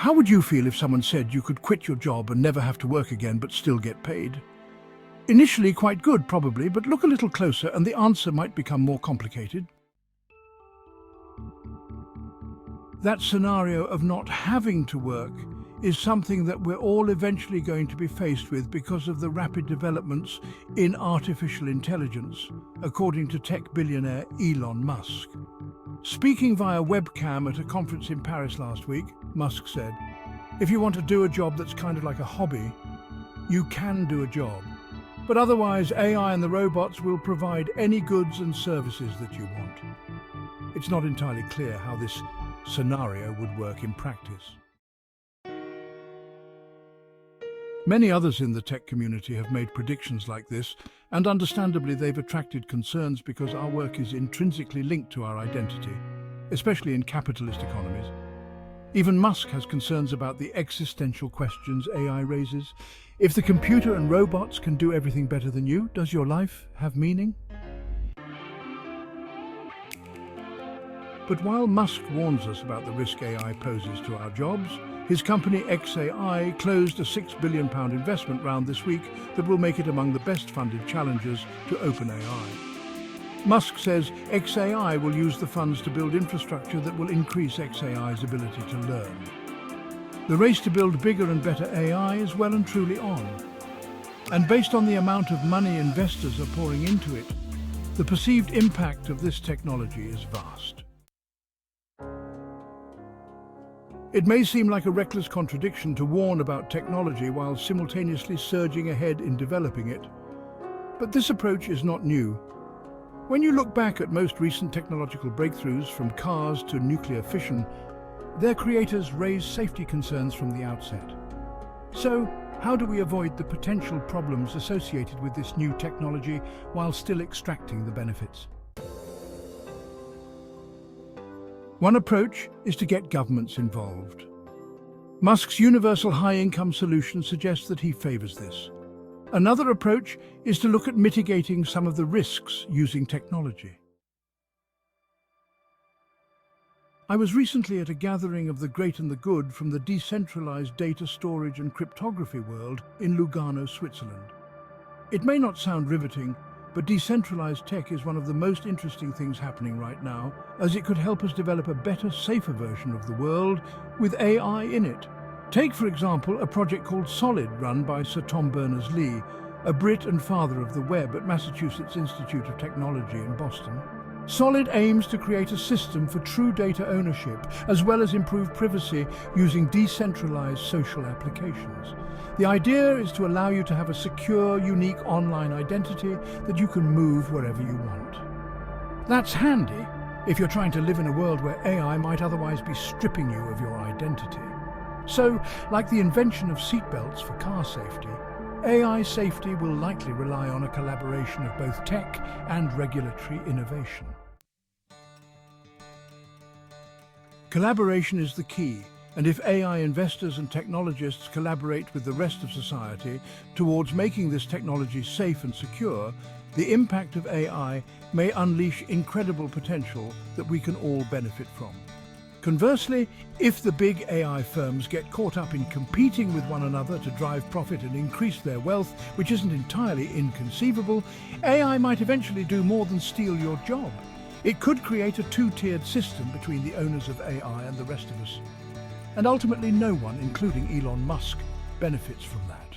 How would you feel if someone said you could quit your job and never have to work again but still get paid? Initially quite good, probably, but look a little closer and the answer might become more complicated. That scenario of not having to work is something that we're all eventually going to be faced with because of the rapid developments in artificial intelligence, according to tech billionaire Elon Musk. Speaking via webcam at a conference in Paris last week, Musk said, "If you want to do a job that's kind of like a hobby, you can do a job. But otherwise, AI and the robots will provide any goods and services that you want." It's not entirely clear how this scenario would work in practice. Many others in the tech community have made predictions like this, and understandably they've attracted concerns because our work is intrinsically linked to our identity, especially in capitalist economies. Even Musk has concerns about the existential questions AI raises. If the computer and robots can do everything better than you, does your life have meaning? But while Musk warns us about the risk AI poses to our jobs, his company xAI closed a £6 billion investment round this week that will make it among the best-funded challengers to OpenAI. Musk says xAI will use the funds to build infrastructure that will increase xAI's ability to learn. The race to build bigger and better AI is well and truly on. And based on the amount of money investors are pouring into it, the perceived impact of this technology is vast. It may seem like a reckless contradiction to warn about technology while simultaneously surging ahead in developing it. But this approach is not new. When you look back at most recent technological breakthroughs, from cars to nuclear fission, their creators raised safety concerns from the outset. So, how do we avoid the potential problems associated with this new technology while still extracting the benefits? One approach is to get governments involved. Musk's universal high-income solution suggests that he favors this. Another approach is to look at mitigating some of the risks using technology. I was recently at a gathering of the great and the good from the decentralized data storage and cryptography world in Lugano, Switzerland. It may not sound riveting, but decentralized tech is one of the most interesting things happening right now, as it could help us develop a better, safer version of the world with AI in it. Take, for example, a project called Solid, run by Sir Tom Berners-Lee, a Brit and father of the web at Massachusetts Institute of Technology in Boston. Solid aims to create a system for true data ownership, as well as improve privacy using decentralized social applications. The idea is to allow you to have a secure, unique online identity that you can move wherever you want. That's handy if you're trying to live in a world where AI might otherwise be stripping you of your identity. So, like the invention of seatbelts for car safety, AI safety will likely rely on a collaboration of both tech and regulatory innovation. Collaboration is the key, and if AI investors and technologists collaborate with the rest of society towards making this technology safe and secure, the impact of AI may unleash incredible potential that we can all benefit from. Conversely, if the big AI firms get caught up in competing with one another to drive profit and increase their wealth, which isn't entirely inconceivable, AI might eventually do more than steal your job. It could create a two-tiered system between the owners of AI and the rest of us. And ultimately no one, including Elon Musk, benefits from that.